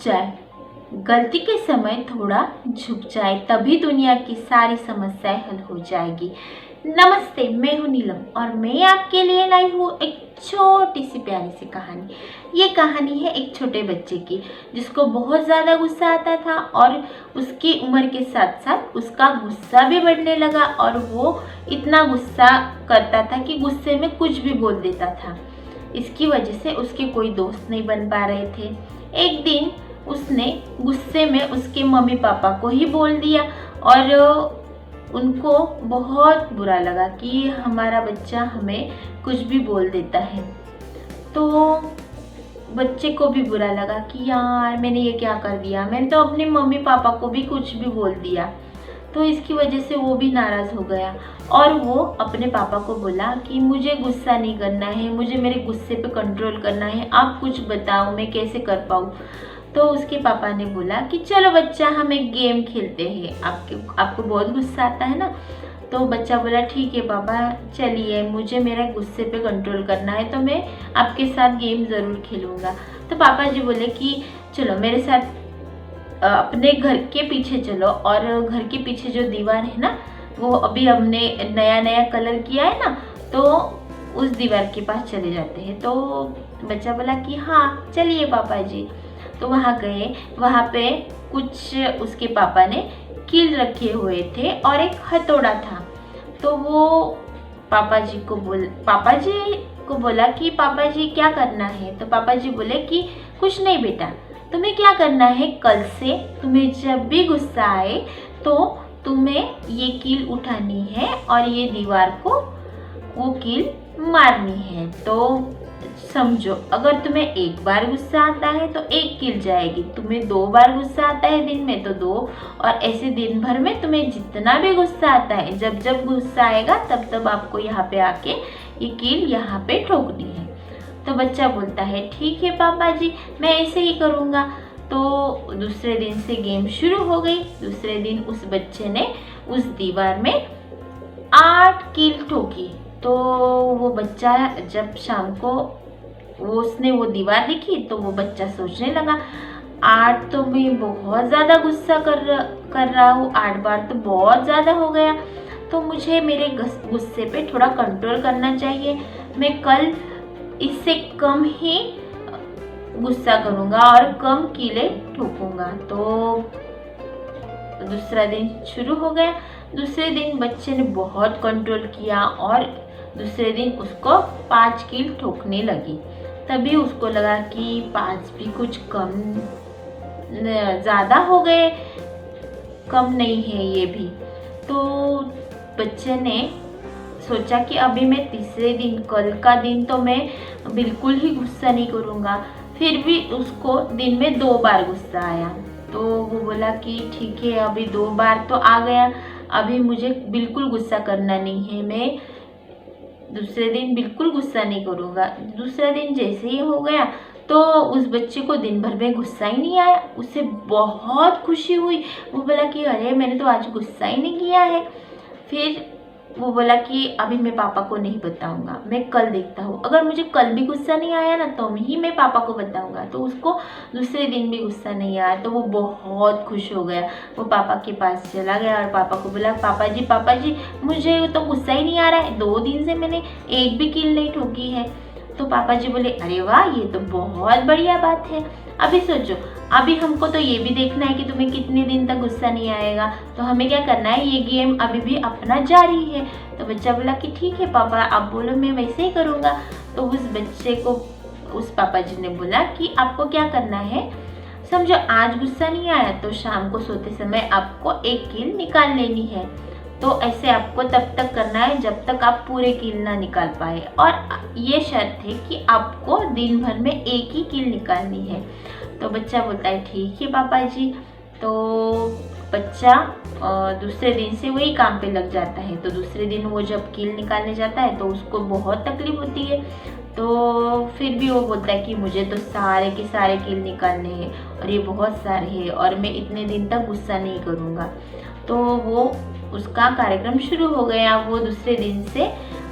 जाए, गलती के समय थोड़ा झुक जाए, तभी दुनिया की सारी समस्याएं हल हो जाएगी। नमस्ते, मैं हूँ नीलम और मैं आपके लिए लाई हूँ एक छोटी सी प्यारी सी कहानी। ये कहानी है एक छोटे बच्चे की जिसको बहुत ज़्यादा गुस्सा आता था और उसकी उम्र के साथ साथ उसका गुस्सा भी बढ़ने लगा और वो इतना गुस्सा करता था कि गुस्से में कुछ भी बोल देता था। इसकी वजह से उसके कोई दोस्त नहीं बन पा रहे थे। एक दिन उसने गुस्से में उसके मम्मी पापा को ही बोल दिया और उनको बहुत बुरा लगा कि हमारा बच्चा हमें कुछ भी बोल देता है। तो बच्चे को भी बुरा लगा कि यार मैंने ये क्या कर दिया, मैंने तो अपने मम्मी पापा को भी कुछ भी बोल दिया। तो इसकी वजह से वो भी नाराज़ हो गया और वो अपने पापा को बोला कि मुझे गुस्सा नहीं करना है, मुझे मेरे गुस्से पे कंट्रोल करना है, आप कुछ बताओ मैं कैसे कर पाऊँ। तो उसके पापा ने बोला कि चलो बच्चा हम एक गेम खेलते हैं, आपको बहुत गुस्सा आता है ना। तो बच्चा बोला ठीक है पापा, चलिए मुझे मेरे गुस्से पे कंट्रोल करना है तो मैं आपके साथ गेम ज़रूर खेलूँगा। तो पापा जी बोले कि चलो मेरे साथ अपने घर के पीछे चलो, और घर के पीछे जो दीवार है ना वो अभी हमने नया नया कलर किया है ना, तो उस दीवार के पास चले जाते हैं। तो बच्चा बोला कि हाँ चलिए पापा जी। तो वहाँ गए, वहाँ पे कुछ उसके पापा ने कील रखे हुए थे और एक हथौड़ा था। तो वो पापा जी को बोला कि पापा जी क्या करना है। तो पापा जी बोले कि कुछ नहीं बेटा, तुम्हें क्या करना है, कल से तुम्हें जब भी गुस्सा आए तो तुम्हें ये कील उठानी है और ये दीवार को वो कील मारनी है। तो समझो, अगर तुम्हें एक बार गुस्सा आता है तो एक कील जाएगी, तुम्हें 2 बार गुस्सा आता है दिन में तो 2, और ऐसे दिन भर में तुम्हें जितना भी गुस्सा आता है, जब जब गुस्सा आएगा तब तब आपको यहाँ पे आके ये कील यहाँ पे ठोकनी है। तो बच्चा बोलता है ठीक है पापा जी, मैं ऐसे ही करूँगा। तो दूसरे दिन से गेम शुरू हो गई। दूसरे दिन उस बच्चे ने उस दीवार में 8 कील ठोकी। तो वो बच्चा जब शाम को उसने वो दीवार देखी तो वो बच्चा सोचने लगा 8 तो मैं बहुत ज़्यादा गुस्सा कर रहा हूँ, 8 बार तो बहुत ज़्यादा हो गया, तो मुझे मेरे गुस्से पे थोड़ा कंट्रोल करना चाहिए। मैं कल इससे कम ही गुस्सा करूँगा और कम कीलें ठोकूँगा। तो दूसरा दिन शुरू हो गया। दूसरे दिन बच्चे ने बहुत कंट्रोल किया और दूसरे दिन उसको 5 कील ठोकने लगी। तभी उसको लगा कि 5 भी कुछ कम ज़्यादा हो गए, कम नहीं है ये भी। तो बच्चे ने सोचा कि अभी मैं तीसरे दिन, कल का दिन तो मैं बिल्कुल ही गुस्सा नहीं करूँगा। फिर भी उसको दिन में 2 बार गुस्सा आया। तो वो बोला कि ठीक है, अभी 2 बार तो आ गया, अभी मुझे बिल्कुल गुस्सा करना नहीं है, मैं दूसरे दिन बिल्कुल गुस्सा नहीं करूँगा। दूसरा दिन जैसे ही हो गया तो उस बच्चे को दिन भर में गुस्सा ही नहीं आया। उसे बहुत खुशी हुई। वो बोला कि अरे मैंने तो आज गुस्सा ही नहीं किया है। फिर वो बोला कि अभी मैं पापा को नहीं बताऊंगा, मैं कल देखता हूँ, अगर मुझे कल भी गुस्सा नहीं आया ना तो ही मैं पापा को बताऊंगा। तो उसको दूसरे दिन भी गुस्सा नहीं आया तो वो बहुत खुश हो गया। वो पापा के पास चला गया और पापा को बोला पापा जी मुझे तो गुस्सा ही नहीं आ रहा है, 2 दिन से मैंने एक भी कील नहीं ठोकी है। तो पापा जी बोले अरे वाह, ये तो बहुत बढ़िया बात है। अभी सोचो, अभी हमको तो ये भी देखना है कि तुम्हें कितने दिन तक गुस्सा नहीं आएगा, तो हमें क्या करना है, ये गेम अभी भी अपना जारी है। तो बच्चा बोला कि ठीक है पापा, आप बोलो मैं वैसे ही करूँगा। तो उस बच्चे को उस पापा जी ने बोला कि आपको क्या करना है, समझो आज गुस्सा नहीं आया तो शाम को सोते समय आपको एक कील निकाल लेनी है। तो ऐसे आपको तब तक करना है जब तक आप पूरे कील ना निकाल पाए, और ये शर्त है कि आपको दिन भर में एक ही कील निकालनी है। तो बच्चा बोलता है ठीक है पापा जी। तो बच्चा दूसरे दिन से वही काम पे लग जाता है। तो दूसरे दिन वो जब कील निकालने जाता है तो उसको बहुत तकलीफ होती है। तो फिर भी वो बोलता है कि मुझे तो सारे के सारे कील निकालने हैं और ये बहुत सारे हैं और मैं इतने दिन तक गुस्सा नहीं करूँगा। तो वो उसका कार्यक्रम शुरू हो गया। वो दूसरे दिन से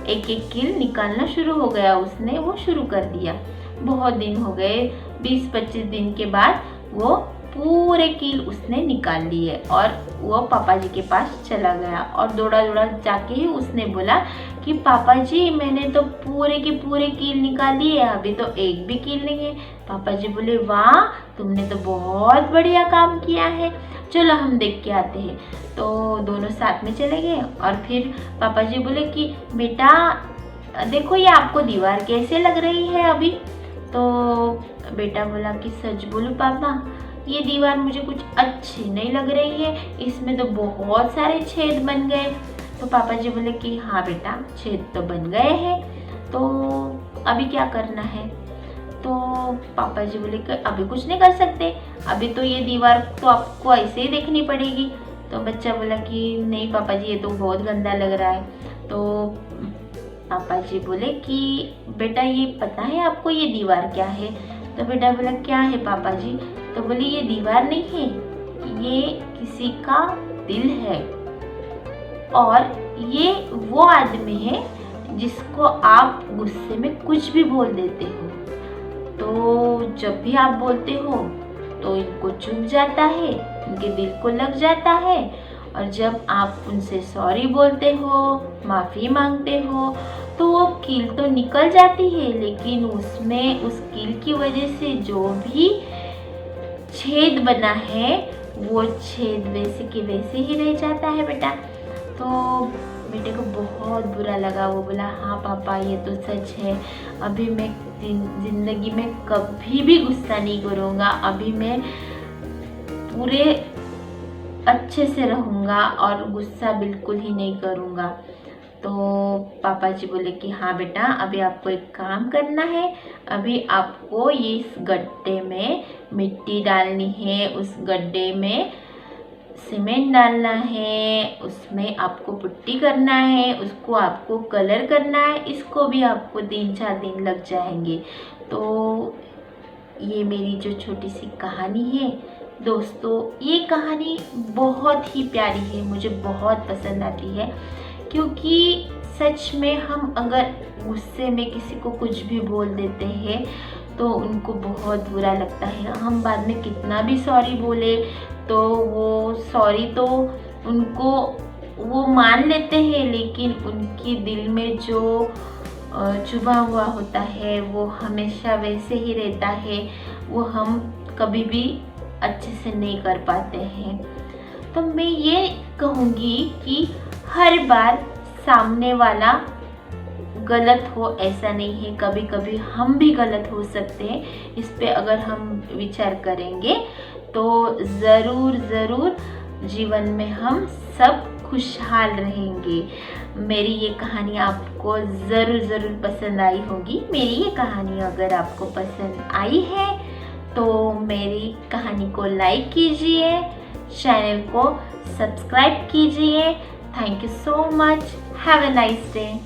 एक एक कील निकालना शुरू हो गया, उसने वो शुरू कर दिया। बहुत दिन हो गए, 20-25 दिन के बाद वो पूरे कील उसने निकाल लिए और वो पापा जी के पास चला गया और दौड़ा दौड़ा जाके ही उसने बोला कि पापा जी मैंने तो पूरे के पूरे कील निकाल लिए, अभी तो एक भी कील नहीं है। पापा जी बोले वाह तुमने तो बहुत बढ़िया काम किया है, चलो हम देख के आते हैं। तो दोनों साथ में चले गए और फिर पापा जी बोले कि बेटा देखो ये आपको दीवार कैसे लग रही है अभी। तो बेटा बोला कि सच बोलूं पापा ये दीवार मुझे कुछ अच्छी नहीं लग रही है, इसमें तो बहुत सारे छेद बन गए। तो पापा जी बोले कि हाँ बेटा छेद तो बन गए हैं, तो अभी क्या करना है। तो पापा जी बोले कि अभी कुछ नहीं कर सकते, अभी तो ये दीवार तो आपको ऐसे ही देखनी पड़ेगी। तो बच्चा बोला कि नहीं पापा जी ये तो बहुत गंदा लग रहा है। तो पापा जी बोले कि बेटा ये पता है आपको ये दीवार क्या है। तो बेटा बोला क्या है पापा जी। तो बोले ये दीवार नहीं है, ये किसी का दिल है और ये वो आदमी है जिसको आप गुस्से में कुछ भी बोल देते हो, तो जब भी आप बोलते हो तो इनको चुभ जाता है, इनके दिल को लग जाता है और जब आप उनसे सॉरी बोलते हो, माफ़ी मांगते हो, तो वो कील तो निकल जाती है लेकिन उसमें उस कील की वजह से जो भी छेद बना है वो छेद वैसे के वैसे ही रह जाता है बेटा। तो बेटे को बहुत बुरा लगा, वो बोला हाँ पापा ये तो सच है, अभी मैं ज़िंदगी में कभी भी गुस्सा नहीं करूँगा, अभी मैं पूरे अच्छे से रहूँगा और गुस्सा बिल्कुल ही नहीं करूँगा। तो पापा जी बोले कि हाँ बेटा अभी आपको एक काम करना है, अभी आपको ये इस गड्ढे में मिट्टी डालनी है, उस गड्ढे में सीमेंट डालना है, उसमें आपको पुट्टी करना है, उसको आपको कलर करना है, इसको भी आपको 3-4 दिन लग जाएंगे। तो ये मेरी जो छोटी सी कहानी है दोस्तों, ये कहानी बहुत ही प्यारी है, मुझे बहुत पसंद आती है क्योंकि सच में हम अगर गुस्से में किसी को कुछ भी बोल देते हैं तो उनको बहुत बुरा लगता है। हम बाद में कितना भी सॉरी बोले तो वो सॉरी तो उनको वो मान लेते हैं लेकिन उनके दिल में जो चुभा हुआ होता है वो हमेशा वैसे ही रहता है, वो हम कभी भी अच्छे से नहीं कर पाते हैं। तो मैं ये कहूँगी कि हर बार सामने वाला गलत हो ऐसा नहीं है, कभी कभी हम भी गलत हो सकते हैं। इस पे अगर हम विचार करेंगे तो ज़रूर जीवन में हम सब खुशहाल रहेंगे। मेरी ये कहानी आपको ज़रूर पसंद आई होगी। मेरी ये कहानी अगर आपको पसंद आई है तो मेरी कहानी को लाइक कीजिए, चैनल को सब्सक्राइब कीजिए। Thank you so much. Have a nice day.